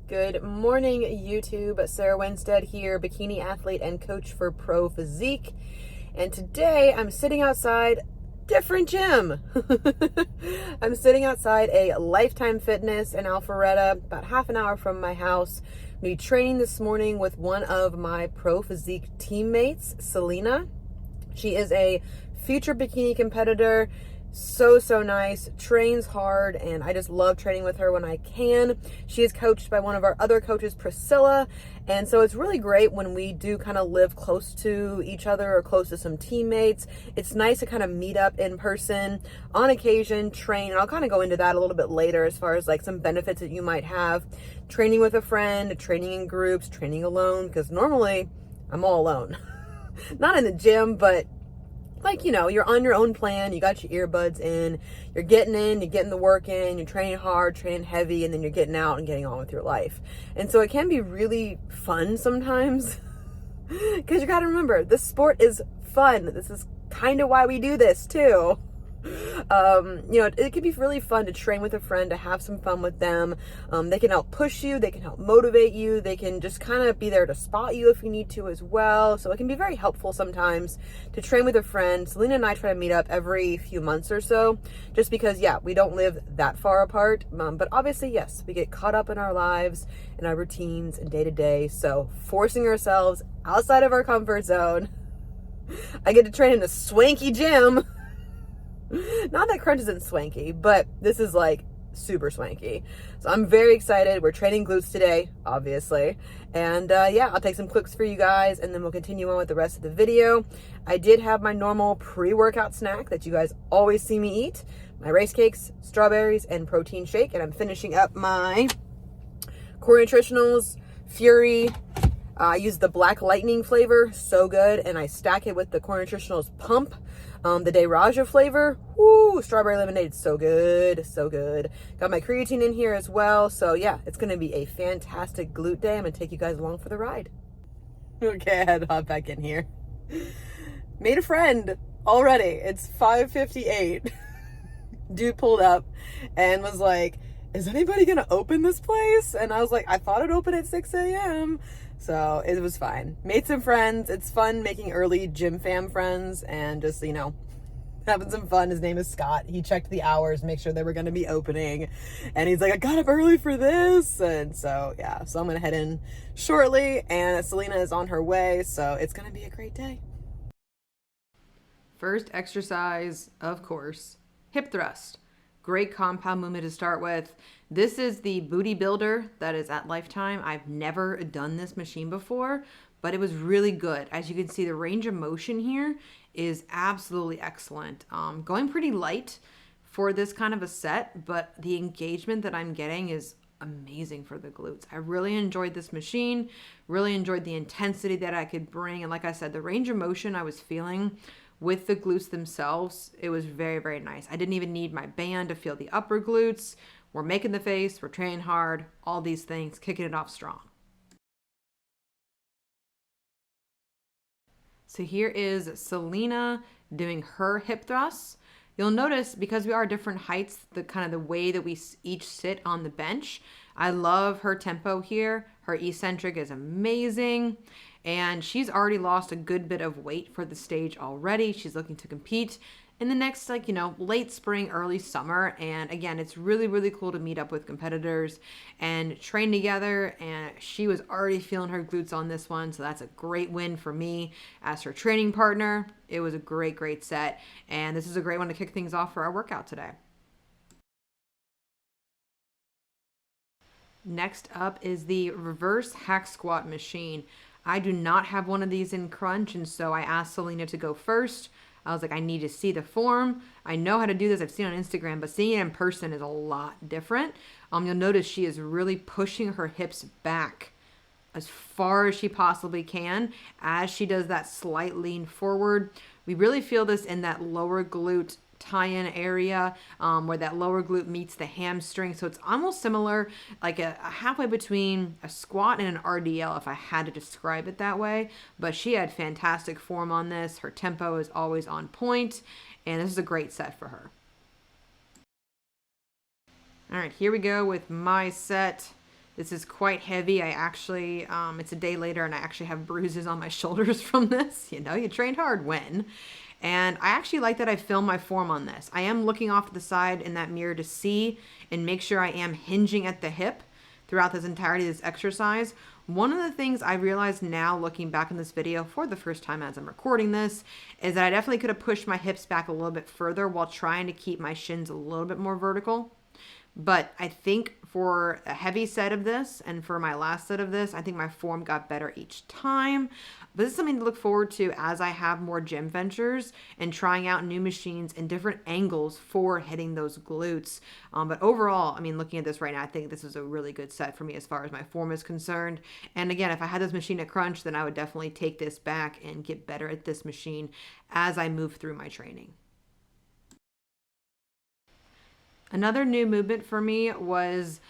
Good morning, YouTube. Sarah Winstead here, bikini athlete and coach for Pro Physique. And today I'm sitting outside different gym. I'm sitting outside a Lifetime Fitness in Alpharetta, about half an hour from my house. I'm going to be training this morning with one of my Pro Physique teammates, Salina. She is a future bikini competitor. So nice, trains hard, and I just love training with her when I can. She is coached by one of our other coaches, Priscilla, and so it's really great when we do kind of live close to each other or close to some teammates. It's nice to kind of meet up in person on occasion, train, and I'll kind of go into that a little bit later as far as like some benefits that you might have training with a friend, training in groups, training alone, because normally I'm all alone. Not in the gym, but like, you know, you're on your own plan, you got your earbuds in, you're getting the work in, you're training hard, training heavy, and then you're getting out and getting on with your life. And so it can be really fun sometimes because you got to remember, this sport is fun. This is kind of why we do this too. You know, it can be really fun to train with a friend, to have some fun with them. They can help push you, they can help motivate you, they can just kind of be there to spot you if you need to as well. So it can be very helpful sometimes to train with a friend. Salina and I try to meet up every few months or so, just because, yeah, we don't live that far apart. But obviously, yes, we get caught up in our lives and our routines and day to day. So forcing ourselves outside of our comfort zone. I get to train in a swanky gym. Not that Crunch isn't swanky, but this is like super swanky. So I'm very excited. We're training glutes today, obviously. And yeah, I'll take some clips for you guys and then we'll continue on with the rest of the video. I did have my normal pre-workout snack that you guys always see me eat. My rice cakes, strawberries, and protein shake. And I'm finishing up my Core Nutritionals Fury. I use the Black Lightning flavor, so good. And I stack it with the Core Nutritionals Pump. The SARAHW flavor, woo, strawberry lemonade, so good, so good. Got my creatine in here as well. So yeah, it's gonna be a fantastic glute day. I'm gonna take you guys along for the ride. Okay, I had to hop back in here. Made a friend already. It's 5:58. Dude pulled up and was like, is anybody gonna open this place? And I was like, I thought it'd open at 6 a.m. So it was fine. Made some friends. It's fun making early gym fam friends and just, you know, having some fun. His name is Scott. He checked the hours, make sure they were going to be opening. And he's like, I got up early for this. And so, yeah, so I'm going to head in shortly. And Salina is on her way. So it's going to be a great day. First exercise, of course, hip thrust. Great compound movement to start with. This is the booty builder that is at Lifetime. I've never done this machine before, but it was really good. As you can see, the range of motion here is absolutely excellent. Going pretty light for this kind of a set, but the engagement that I'm getting is amazing for the glutes. I really enjoyed this machine, really enjoyed the intensity that I could bring. And like I said, the range of motion I was feeling with the glutes themselves, it was very nice. I didn't even need my band to feel the upper glutes. We're making the face, we're training hard, all these things, kicking it off strong. So here is Salina doing her hip thrusts. You'll notice because we are different heights, the kind of the way that we each sit on the bench. I love her tempo here. Her eccentric is amazing. And she's already lost a good bit of weight for the stage already. She's looking to compete in the next, like, you know, late spring, early summer. And again, it's really cool to meet up with competitors and train together. And she was already feeling her glutes on this one. So that's a great win for me as her training partner. It was a great set. And this is a great one to kick things off for our workout today. Next up is the reverse hack squat machine. I do not have one of these in Crunch, and so I asked Salina to go first. I was like, I need to see the form. I know how to do this. I've seen it on Instagram, but seeing it in person is a lot different. You'll notice she is really pushing her hips back as far as she possibly can as she does that slight lean forward. We really feel this in that lower glute tie-in area where that lower glute meets the hamstring. So it's almost similar, like a halfway between a squat and an RDL, if I had to describe it that way. But she had fantastic form on this. Her tempo is always on point, and this is a great set for her. All right, here we go with my set. This is quite heavy. I actually, it's a day later and I actually have bruises on my shoulders from this. You know, you trained hard when. And I actually like that I film my form on this. I am looking off to the side in that mirror to see and make sure I am hinging at the hip throughout this entirety of this exercise. One of the things I realized now looking back in this video for the first time as I'm recording this is that I definitely could have pushed my hips back a little bit further while trying to keep my shins a little bit more vertical. But I think for a heavy set of this and for my last set of this, I think my form got better each time. But this is something to look forward to as I have more gym ventures and trying out new machines and different angles for hitting those glutes. But overall, I mean, looking at this right now, I think this is a really good set for me as far as my form is concerned. And again, if I had this machine at Crunch, then I would definitely take this back and get better at this machine as I move through my training. Another new movement for me was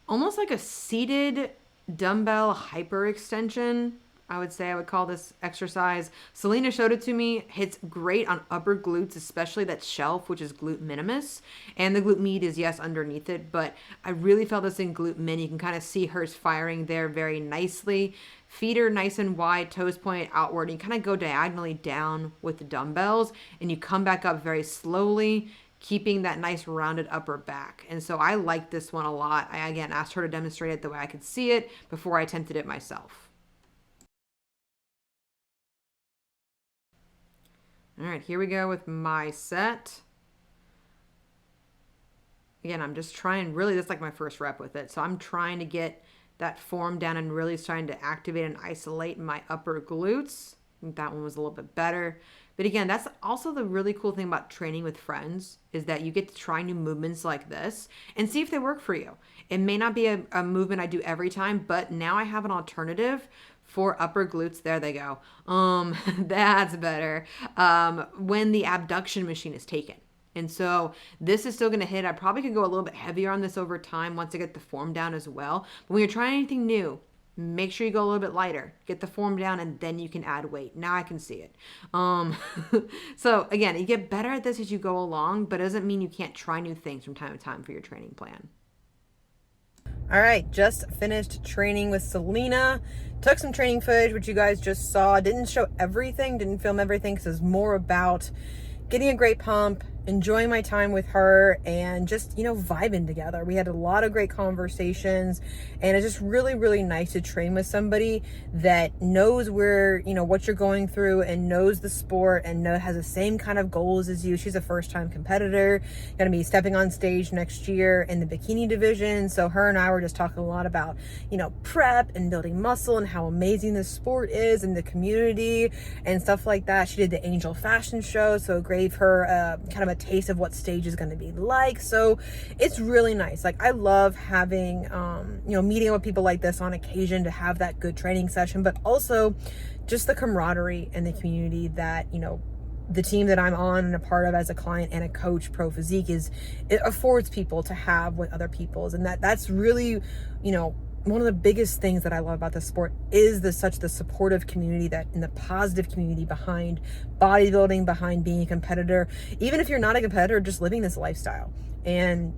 almost like a seated dumbbell hyperextension. I would say I would call this exercise. Salina showed it to me. Hits great on upper glutes, especially that shelf, which is glute minimus. And the glute med is, yes, underneath it. But I really felt this in glute min. You can kind of see hers firing there very nicely. Feet are nice and wide, toes pointed outward. And you kind of go diagonally down with the dumbbells. And you come back up very slowly, keeping that nice rounded upper back. And so I like this one a lot. I, again, asked her to demonstrate it the way I could see it before I attempted it myself. All right, here we go with my set. Again, I'm just trying, really, that's like my first rep with it. So I'm trying to get that form down and really starting to activate and isolate my upper glutes. I think that one was a little bit better. But again, that's also the really cool thing about training with friends is that you get to try new movements like this and see if they work for you. It may not be a movement I do every time, but now I have an alternative for upper glutes. There they go. That's better. When the abduction machine is taken. And so this is still going to hit. I probably could go a little bit heavier on this over time once I get the form down as well. But when you're trying anything new, make sure you go a little bit lighter, get the form down, and then you can add weight. Now I can see it. So again, you get better at this as you go along, but it doesn't mean you can't try new things from time to time for your training plan. All right, just finished training with Salina. Took some training footage, which you guys just saw. Didn't show everything, didn't film everything, because it's more about getting a great pump, enjoying my time with her, and just, you know, vibing together. We had a lot of great conversations, and it's just really, really nice to train with somebody that knows where, you know, what you're going through and knows the sport and has the same kind of goals as you. She's a first-time competitor, going to be stepping on stage next year in the bikini division. So her and I were just talking a lot about, you know, prep and building muscle and how amazing this sport is and the community and stuff like that. She did the Angel Fashion Show, so it gave her kind of a taste of what stage is going to be like. So it's really nice. Like, I love having you know, meeting with people like this on occasion to have that good training session, but also just the camaraderie and the community that, you know, the team that I'm on and a part of as a client and a coach, Pro Physique, it affords people to have with other people's. And that's really, you know, one of the biggest things that I love about the sport is the supportive community, that in the positive community behind bodybuilding, behind being a competitor, even if you're not a competitor, just living this lifestyle and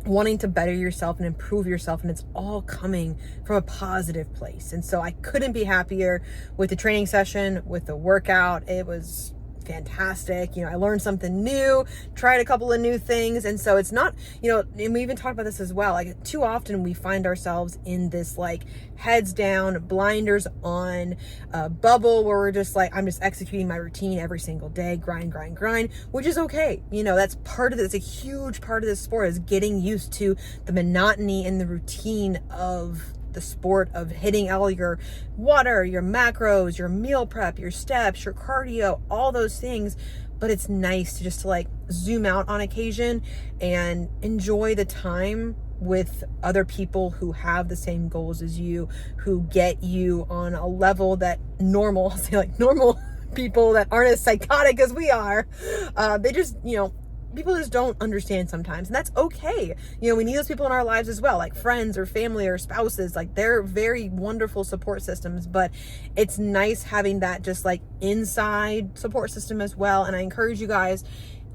wanting to better yourself and improve yourself. And it's all coming from a positive place. And so I couldn't be happier with the training session, with the workout. It was fantastic. You know, I learned something new, tried a couple of new things. And so it's not, you know, and we even talked about this as well, like too often we find ourselves in this like heads down, blinders on bubble where we're just like, I'm just executing my routine every single day, grind, which is okay. You know, that's part of this. It's a huge part of this sport is getting used to the monotony and the routine of the sport of hitting all your water, your macros, your meal prep, your steps, your cardio, all those things. But it's nice to just like zoom out on occasion and enjoy the time with other people who have the same goals as you, who get you on a level that normal, I'll say like normal people that aren't as psychotic as we are, they just, you know, people just don't understand sometimes, and that's okay. You know, we need those people in our lives as well, like friends or family or spouses. Like, they're very wonderful support systems, but it's nice having that just like inside support system as well. And I encourage you guys,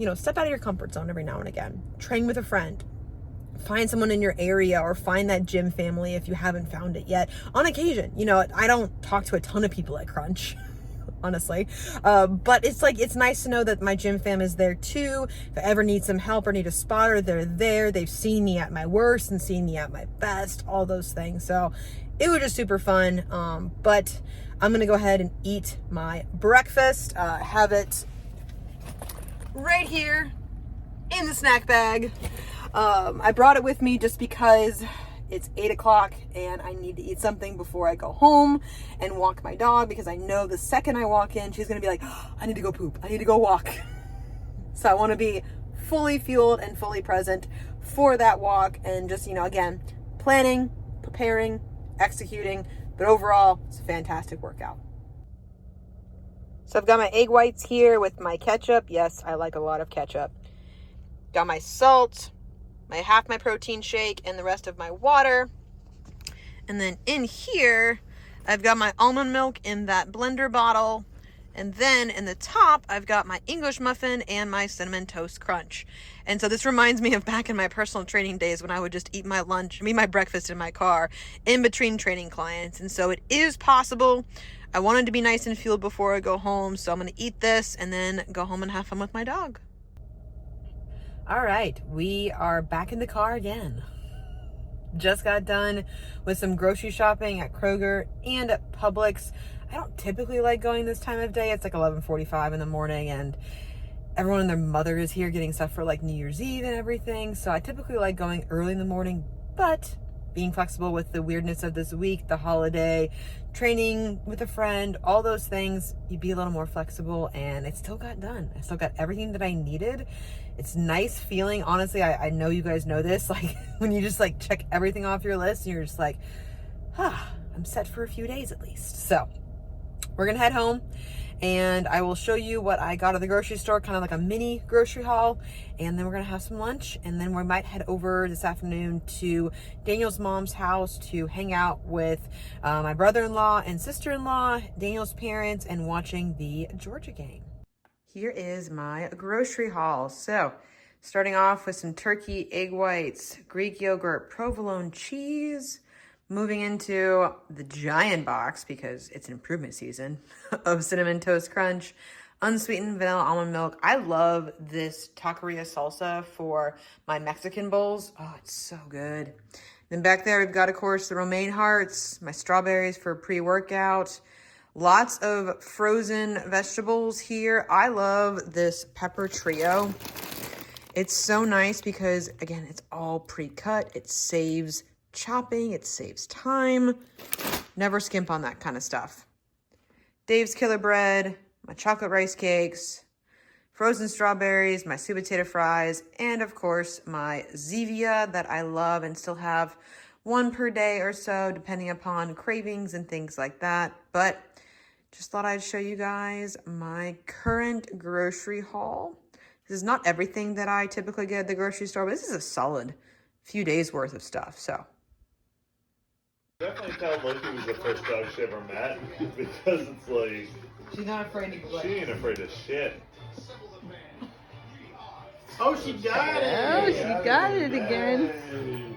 you know, step out of your comfort zone every now and again. Train with a friend, find someone in your area or find that gym family if you haven't found it yet. On occasion, you know, I don't talk to a ton of people at Crunch, honestly. But it's like, it's nice to know that my gym fam is there too. If I ever need some help or need a spotter, they're there. They've seen me at my worst and seen me at my best, all those things. So it was just super fun. But I'm going to go ahead and eat my breakfast. Have it right here in the snack bag. I brought it with me just because it's 8 o'clock and I need to eat something before I go home and walk my dog, because I know the second I walk in, she's going to be like, oh, I need to go poop. I need to go walk. So I want to be fully fueled and fully present for that walk, and just, you know, again, planning, preparing, executing, but overall, it's a fantastic workout. So I've got my egg whites here with my ketchup. Yes, I like a lot of ketchup. Got my salt, half my protein shake, and the rest of my water. And then in here, I've got my almond milk in that blender bottle. And then in the top, I've got my English muffin and my cinnamon toast crunch. And so this reminds me of back in my personal training days when I would just eat my breakfast in my car in between training clients. And so it is possible. I wanted to be nice and fueled before I go home. So I'm going to eat this and then go home and have fun with my dog. All right, we are back in the car again. Just got done with some grocery shopping at Kroger and at Publix. I don't typically like going this time of day. It's like 11:45 in the morning and everyone and their mother is here getting stuff for like New Year's Eve and everything. So I typically like going early in the morning, but being flexible with the weirdness of this week, the holiday, training with a friend, all those things, you'd be a little more flexible, and it still got done. I still got everything that I needed. It's nice feeling, honestly, I know you guys know this, like when you just like check everything off your list and you're just like, I'm set for a few days at least. So we're gonna head home and I will show you what I got at the grocery store, kind of like a mini grocery haul, and then we're gonna have some lunch, and then we might head over this afternoon to Daniel's mom's house to hang out with my brother-in-law and sister-in-law, Daniel's parents, and watching the Georgia game. Here is my grocery haul. So starting off with some turkey, egg whites, Greek yogurt, provolone cheese, moving into the giant box because it's an improvement season of cinnamon toast crunch, unsweetened vanilla almond milk. I love this taqueria salsa for my Mexican bowls. Oh, it's so good. Then back there, we've got, of course, the romaine hearts, my strawberries for pre-workout, lots of frozen vegetables here. I love this pepper trio. It's so nice because, again, it's all pre-cut. It saves chopping, it saves time. Never skimp on that kind of stuff. Dave's Killer Bread, my chocolate rice cakes, frozen strawberries, my sweet potato fries, and of course my Zevia that I love and still have one per day or so depending upon cravings and things like that. But just thought I'd show you guys my current grocery haul. This is not everything that I typically get at the grocery store, but this is a solid few days worth of stuff. So Definitely tell Loki was the first dog she ever met because it's like She's not afraid to play. she ain't afraid of shit. Oh, she got it! Oh, she got it again.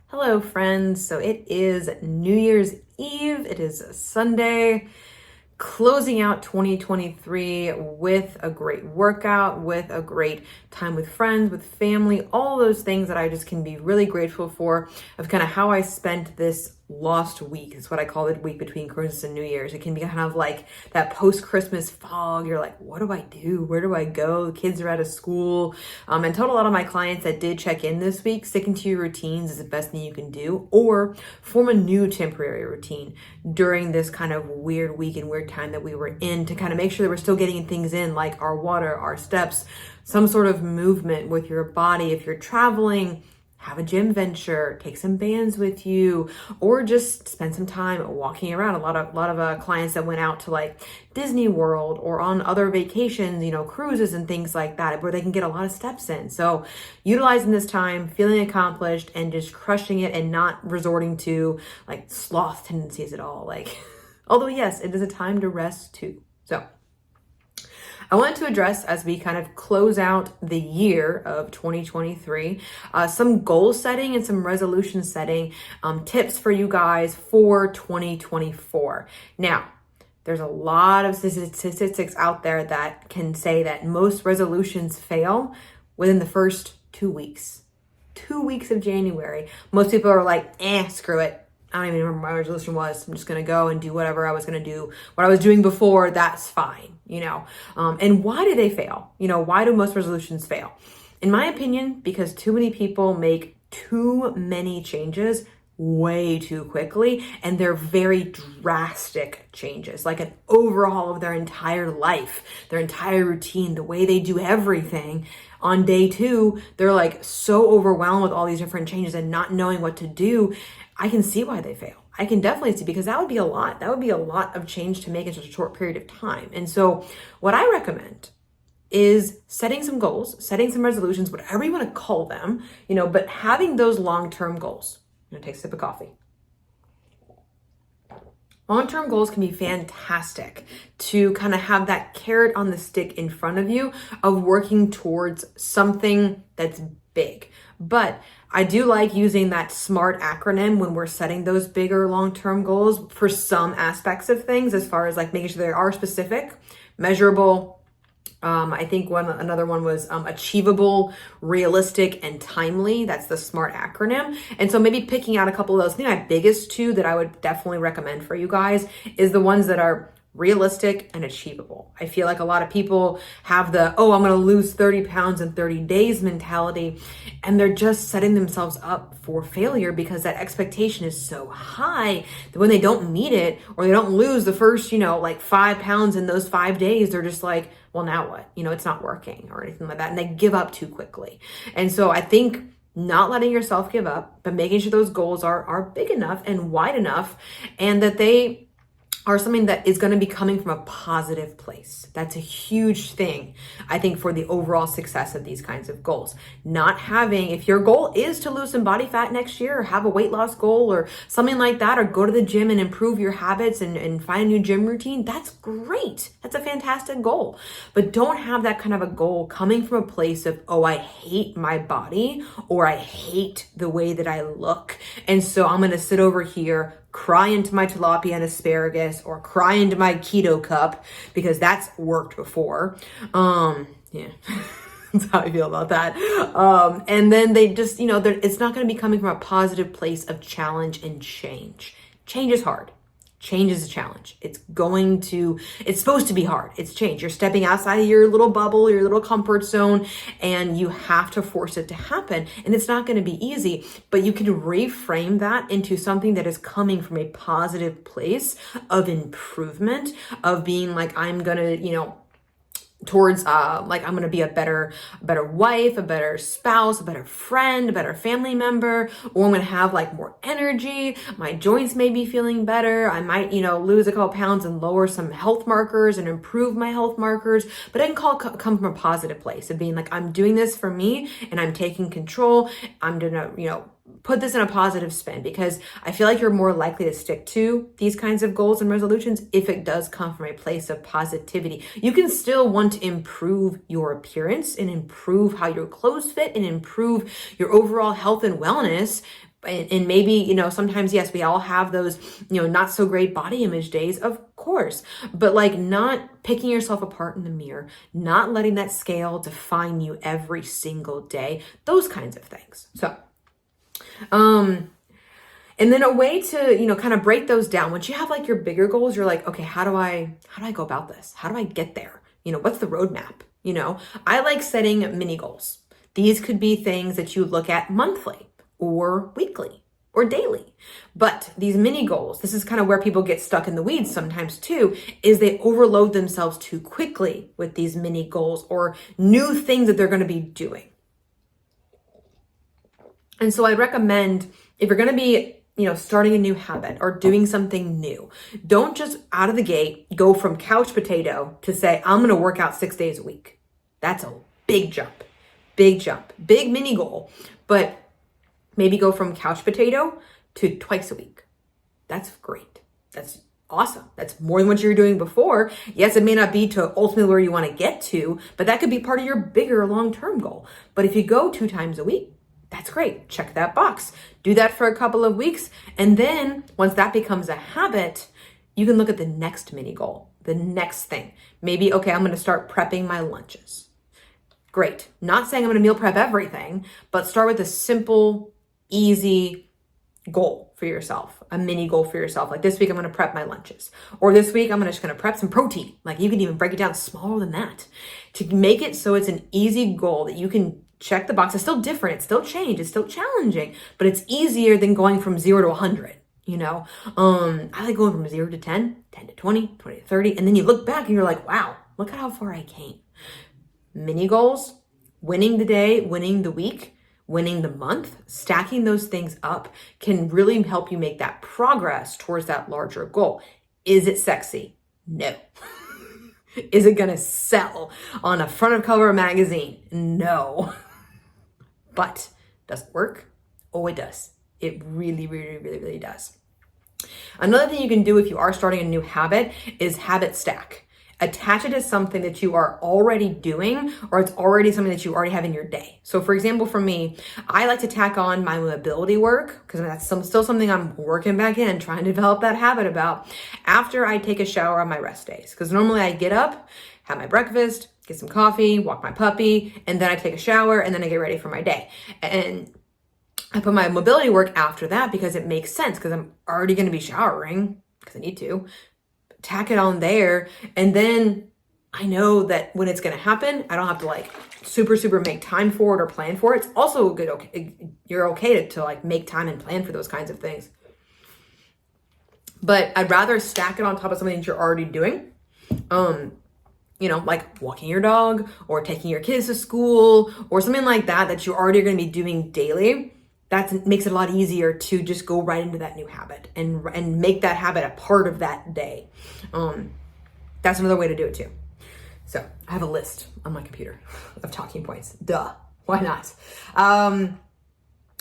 Hello, friends. So it is New Year's Eve. It is Sunday, closing out 2023 with a great workout, with a great time with friends, with family, all those things that I just can be really grateful for, of kind of how I spent this lost week. It's what I call the week between Christmas and New Year's. It can be kind of like that post-Christmas fog. You're like, what do I do? Where do I go? The kids are out of school. And told a lot of my clients that did check in this week, sticking to your routines is the best thing you can do, or form a new temporary routine during this kind of weird week and weird time that we were in, to kind of make sure that we're still getting things in, like our water, our steps, some sort of movement with your body. If you're traveling, have a gym venture, take some bands with you, or just spend some time walking around. A lot of clients that went out to like Disney World or on other vacations, you know, cruises and things like that, where they can get a lot of steps in. So utilizing this time, feeling accomplished, and just crushing it, and not resorting to like sloth tendencies at all. Like, although yes, it is a time to rest too. So I wanted to address, as we kind of close out the year of 2023, some goal setting and some resolution setting tips for you guys for 2024. Now, there's a lot of statistics out there that can say that most resolutions fail within the first 2 weeks. 2 weeks of January. Most people are like, screw it. I don't even remember what my resolution was. I'm just going to go and do whatever I was going to do. What I was doing before, that's fine, And why do they fail? Why do most resolutions fail? In my opinion, because too many people make too many changes way too quickly, and they're very drastic changes, like an overhaul of their entire life, their entire routine, the way they do everything. On day 2, they're like so overwhelmed with all these different changes and not knowing what to do. I can see why they fail. I can definitely see, because that would be a lot. That would be a lot of change to make in such a short period of time. And so what I recommend is setting some goals, setting some resolutions, whatever you want to call them, but having those long-term goals. I'm gonna take a sip of coffee. Long-term goals can be fantastic to kind of have that carrot on the stick in front of you of working towards something that's big. But I do like using that SMART acronym when we're setting those bigger long-term goals for some aspects of things, as far as like making sure they are specific, measurable. I think another one was achievable, realistic, and timely. That's the SMART acronym. And so maybe picking out a couple of those. I think my biggest 2 that I would definitely recommend for you guys is the ones that are realistic and achievable. I feel like a lot of people have the, I'm going to lose 30 pounds in 30 days mentality, and they're just setting themselves up for failure because that expectation is so high that when they don't meet it, or they don't lose the first, 5 pounds in those 5 days, they're just like, well, now what? It's not working or anything like that. And they give up too quickly. And so I think not letting yourself give up, but making sure those goals are big enough and wide enough, and that they are something that is going to be coming from a positive place. That's a huge thing, I think, for the overall success of these kinds of goals. Not having, if your goal is to lose some body fat next year, or have a weight loss goal or something like that, or go to the gym and improve your habits and find a new gym routine, that's great. That's a fantastic goal. But don't have that kind of a goal coming from a place of, I hate my body, or I hate the way that I look, and so I'm going to sit over here, cry into my tilapia and asparagus, or cry into my keto cup, because that's worked before. Yeah, that's how I feel about that. And then they just, it's not going to be coming from a positive place of challenge and change. Change is hard. Change is a challenge. It's supposed to be hard. It's change. You're stepping outside of your little bubble, your little comfort zone, and you have to force it to happen. And it's not going to be easy, but you can reframe that into something that is coming from a positive place of improvement, of being like, I'm going to, towards I'm going to be a better wife, a better spouse, a better friend, a better family member, or I'm going to have more energy. My joints may be feeling better. I might, lose a couple pounds and lower some health markers and improve my health markers. But I can come from a positive place of being like, I'm doing this for me and I'm taking control. I'm going to, put this in a positive spin, because I feel like you're more likely to stick to these kinds of goals and resolutions if it does come from a place of positivity. You can still want to improve your appearance and improve how your clothes fit and improve your overall health and wellness. And maybe, sometimes, yes, we all have those, not so great body image days, of course, but not picking yourself apart in the mirror, not letting that scale define you every single day, those kinds of things. So, and then a way to, kind of break those down. Once you have your bigger goals, you're like, okay, how do I go about this? How do I get there? What's the roadmap? I like setting mini goals. These could be things that you look at monthly or weekly or daily. But these mini goals, this is kind of where people get stuck in the weeds sometimes too, is they overload themselves too quickly with these mini goals or new things that they're going to be doing. And so I recommend, if you're going to be, starting a new habit or doing something new, don't just out of the gate go from couch potato to say, I'm going to work out 6 days a week. That's a big jump, big mini goal. But maybe go from couch potato to twice a week. That's great. That's awesome. That's more than what you were doing before. Yes, it may not be to ultimately where you want to get to, but that could be part of your bigger long-term goal. But if you go 2 times a week, that's great. Check that box. Do that for a couple of weeks. And then once that becomes a habit, you can look at the next mini goal, the next thing. Maybe, okay, I'm going to start prepping my lunches. Great. Not saying I'm going to meal prep everything, but start with a simple, easy goal for yourself, a mini goal for yourself. Like this week, I'm going to prep my lunches. Or this week, I'm just going to prep some protein. Like you can even break it down smaller than that to make it so it's an easy goal that you can check the box. It's still different. It's still change. It's still challenging, but it's easier than going from 0 to 100. You know, I like going from 0 to 10, 10 to 20, 20 to 30. And then you look back and you're like, wow, look at how far I came. Mini goals, winning the day, winning the week, winning the month, stacking those things up can really help you make that progress towards that larger goal. Is it sexy? No. Is it going to sell on a front of cover magazine? No. But does it work? Oh, it does. It really, really, really, really does. Another thing you can do if you are starting a new habit is habit stack. Attach it to something that you are already doing, or it's already something that you already have in your day. So for example, for me, I like to tack on my mobility work because that's still something I'm working back in, trying to develop that habit about after I take a shower on my rest days. Because normally I get up, have my breakfast, get some coffee, walk my puppy, and then I take a shower and then I get ready for my day. And I put my mobility work after that because it makes sense because I'm already going to be showering because I need to. Tack it on there, and then I know that when it's going to happen, I don't have to like super make time for it or plan for it. It's also good. Okay, you're okay to like make time and plan for those kinds of things. But I'd rather stack it on top of something that you're already doing. You know, like walking your dog or taking your kids to school or something like that that you're already going to be doing daily. That makes it a lot easier to just go right into that new habit and make that habit a part of that day. That's another way to do it too. So I have a list on my computer of talking points. Duh, why not? And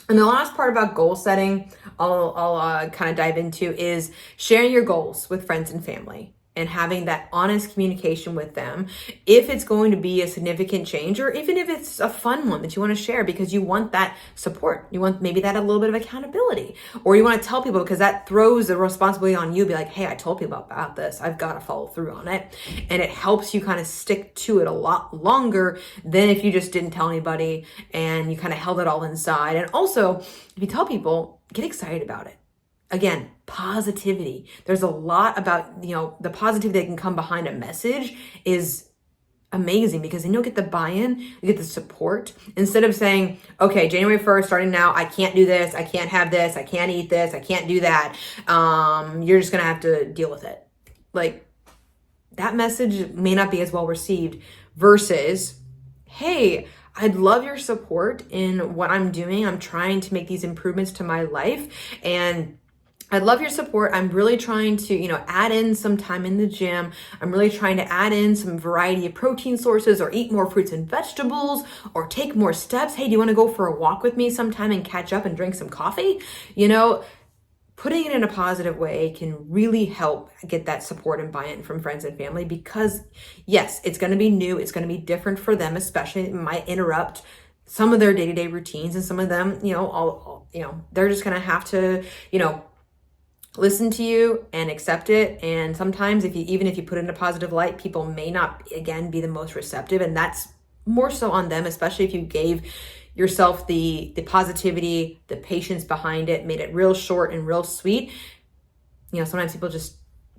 the last part about goal setting I'll kind of dive into is sharing your goals with friends and family and having that honest communication with them if it's going to be a significant change or even if it's a fun one that you want to share because you want that support. You want maybe that a little bit of accountability, or you want to tell people because that throws the responsibility on you. Be like, hey, I told people about this. I've got to follow through on it. And it helps you kind of stick to it a lot longer than if you just didn't tell anybody and you kind of held it all inside. And also, if you tell people, get excited about it. Again, positivity. There's a lot about, the positivity that can come behind a message is amazing because then you'll get the buy-in, you get the support. Instead of saying, okay, January 1st, starting now, I can't do this, I can't have this, I can't eat this, I can't do that. You're just going to have to deal with it. Like, that message may not be as well received versus, hey, I'd love your support in what I'm doing. I'm trying to make these improvements to my life, and I'd love your support. I'm really trying to, add in some time in the gym. I'm really trying to add in some variety of protein sources or eat more fruits and vegetables or take more steps. Hey, do you want to go for a walk with me sometime and catch up and drink some coffee? Putting it in a positive way can really help get that support and buy-in from friends and family because yes, it's going to be new. It's going to be different for them, especially it might interrupt some of their day-to-day routines, and some of them, they're just going to have to, listen to you and accept it. And sometimes even if you put it in a positive light, people may not, again, be the most receptive. And that's more so on them, especially if you gave yourself the positivity, the patience behind it, made it real short and real sweet. Sometimes people just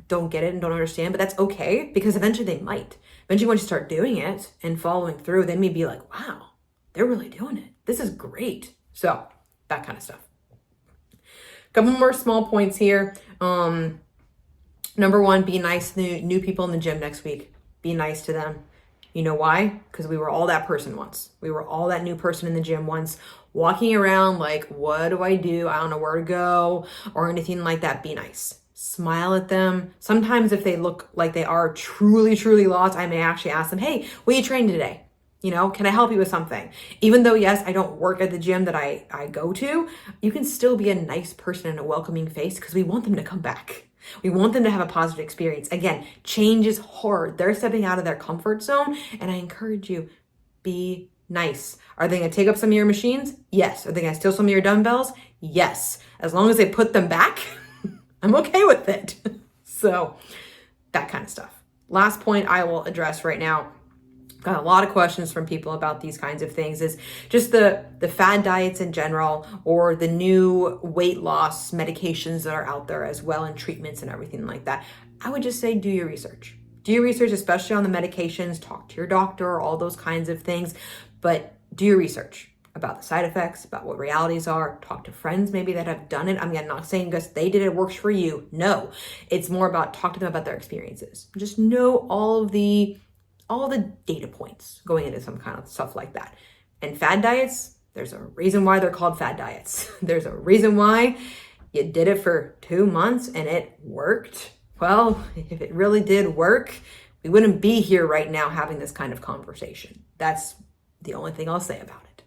don't get it and don't understand, but that's okay because eventually they might. Eventually, once you start doing it and following through, they may be like, wow, they're really doing it. This is great. So that kind of stuff. Couple more small points here. Number one, be nice to new people in the gym next week. Be nice to them. You know why? Because we were all that person once. We were all that new person in the gym once, walking around like, what do? I don't know where to go or anything like that. Be nice. Smile at them. Sometimes if they look like they are truly, truly lost, I may actually ask them, hey, what are you training today? Can I help you with something? Even though, yes, I don't work at the gym that I go to, you can still be a nice person and a welcoming face because we want them to come back. We want them to have a positive experience. Again, change is hard. They're stepping out of their comfort zone, and I encourage you, be nice. Are they going to take up some of your machines? Yes. Are they going to steal some of your dumbbells? Yes. As long as they put them back, I'm okay with it. So that kind of stuff. Last point I will address right now. Got a lot of questions from people about these kinds of things, is just the fad diets in general, or the new weight loss medications that are out there as well, and treatments and everything like that. I would just say do your research. Do your research, especially on the medications. Talk to your doctor, all those kinds of things. But do your research about the side effects, about what realities are. Talk to friends maybe that have done it. I'm not saying because they did it works for you. No, it's more about talk to them about their experiences. Just know all the data points going into some kind of stuff like that. And fad diets, there's a reason why they're called fad diets. There's a reason why you did it for 2 months and it worked. Well, if it really did work, we wouldn't be here right now having this kind of conversation. That's the only thing I'll say about it.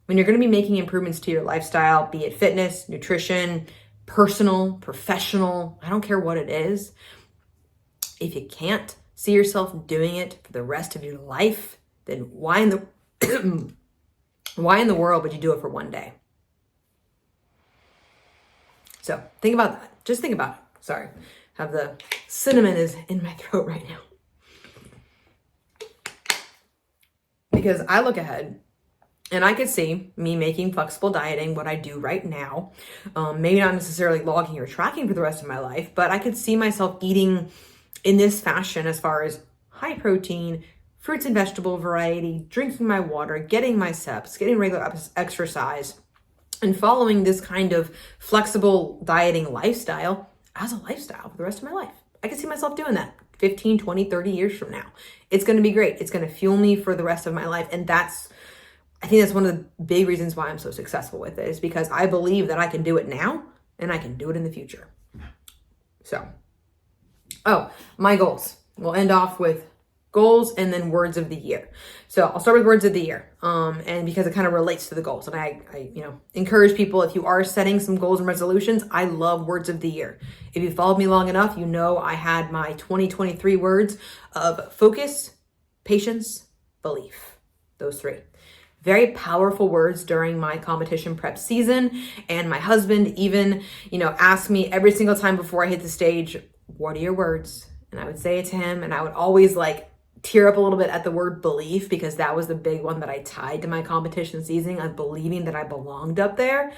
When you're going to be making improvements to your lifestyle, be it fitness, nutrition, personal, professional, I don't care what it is, if you can't see yourself doing it for the rest of your life, then why in the world would you do it for one day? So think about that. Just think about it. Sorry, have the cinnamon is in my throat right now. Because I look ahead and I could see me making flexible dieting what I do right now. Maybe not necessarily logging or tracking for the rest of my life, but I could see myself eating in this fashion as far as high protein, fruits and vegetable variety, drinking my water, getting my steps, getting regular exercise, and following this kind of flexible dieting lifestyle as a lifestyle for the rest of my life. I can see myself doing that 15, 20, 30 years from now. It's going to be great. It's going to fuel me for the rest of my life. And I think that's one of the big reasons why I'm so successful with it, is because I believe that I can do it now and I can do it in the future. So, my goals. We'll end off with goals and then words of the year. So I'll start with words of the year. And because it kind of relates to the goals. And I encourage people, if you are setting some goals and resolutions, I love words of the year. If you followed me long enough, you know I had my 2023 words of focus, patience, belief. Those 3. Very powerful words during my competition prep season. And my husband even, asked me every single time before I hit the stage, what are your words? And I would say it to him, and I would always tear up a little bit at the word belief, because that was the big one that I tied to my competition season, of believing that I belonged up there,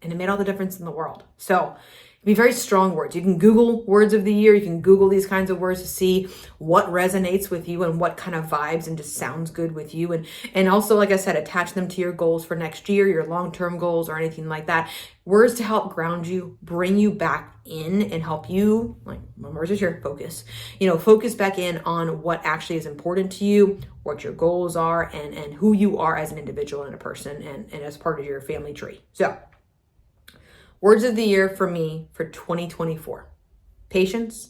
and it made all the difference in the world. So be very strong words. You can Google words of the year. You can Google these kinds of words to see what resonates with you and what kind of vibes and just sounds good with you. And also, like I said, attach them to your goals for next year, your long-term goals or anything like that. Words to help ground you, bring you back in, and help you, my words is here, focus. Focus back in on what actually is important to you, what your goals are, and who you are as an individual and a person, and as part of your family tree. So, words of the year for me for 2024: patience,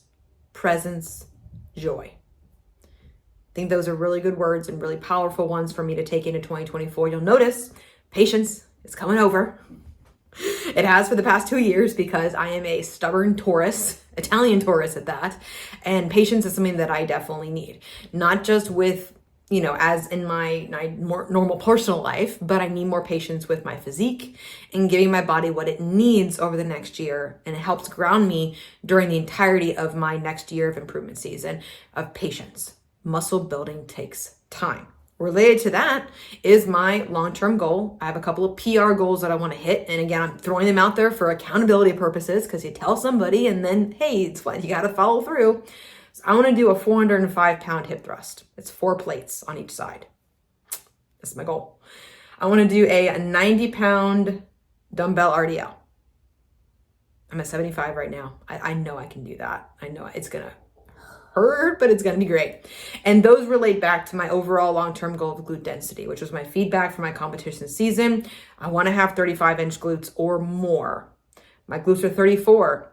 presence, joy. I think those are really good words and really powerful ones for me to take into 2024. You'll notice patience is coming over. It has for the past 2 years, because I am a stubborn Taurus, Italian Taurus at that. And patience is something that I definitely need. Not just with, as in my more normal personal life, but I need more patience with my physique and giving my body what it needs over the next year. And it helps ground me during the entirety of my next year of improvement season of patience. Muscle building takes time. Related to that is my long-term goal. I have a couple of PR goals that I want to hit. And again, I'm throwing them out there for accountability purposes, because you tell somebody and then, hey, it's fine. You got to follow through. So I want to do a 405-pound hip thrust. It's 4 plates on each side. That's my goal. I want to do a 90-pound dumbbell RDL. I'm at 75 right now. I know I can do that. I know it's going to hurt, but it's going to be great. And those relate back to my overall long-term goal of glute density, which was my feedback for my competition season. I want to have 35-inch glutes or more. My glutes are 34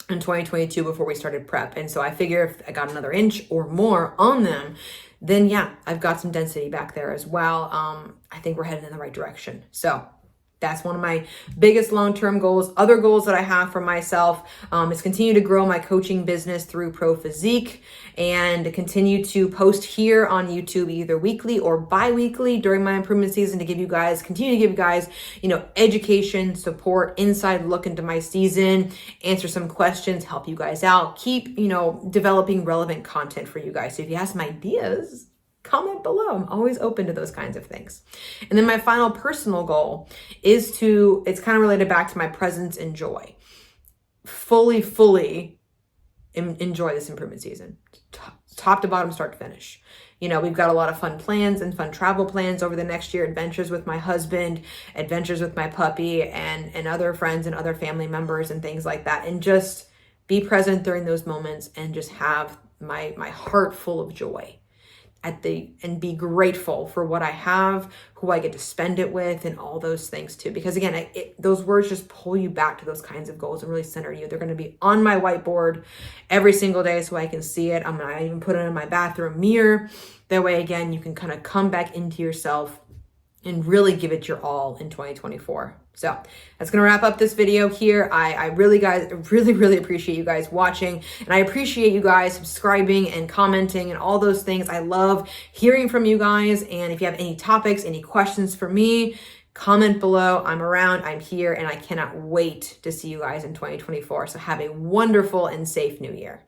in 2022 before we started prep. And so I figure if I got another inch or more on them, then yeah, I've got some density back there as well. I think we're heading in the right direction. So That's one of my biggest long-term goals. Other goals that I have for myself is continue to grow my coaching business through Pro Physique and continue to post here on YouTube either weekly or bi-weekly during my improvement season to continue to give you guys, education, support, inside look into my season, answer some questions, help you guys out, keep, developing relevant content for you guys. So if you have some ideas, comment below. I'm always open to those kinds of things. And then my final personal goal is it's kind of related back to my presence and joy. Fully enjoy this improvement season. Top to bottom, start to finish. We've got a lot of fun plans and fun travel plans over the next year, adventures with my husband, adventures with my puppy and other friends and other family members and things like that. And just be present during those moments and just have my heart full of joy. And be grateful for what I have, who I get to spend it with, and all those things too. Because again, those words just pull you back to those kinds of goals and really center you. They're going to be on my whiteboard every single day so I can see it. I even put it in my bathroom mirror. That way, again, you can kind of come back into yourself and really give it your all in 2024. So that's going to wrap up this video here. I really appreciate you guys watching, and I appreciate you guys subscribing and commenting and all those things. I love hearing from you guys. And if you have any topics, any questions for me, comment below. I'm around, I'm here, and I cannot wait to see you guys in 2024. So have a wonderful and safe new year.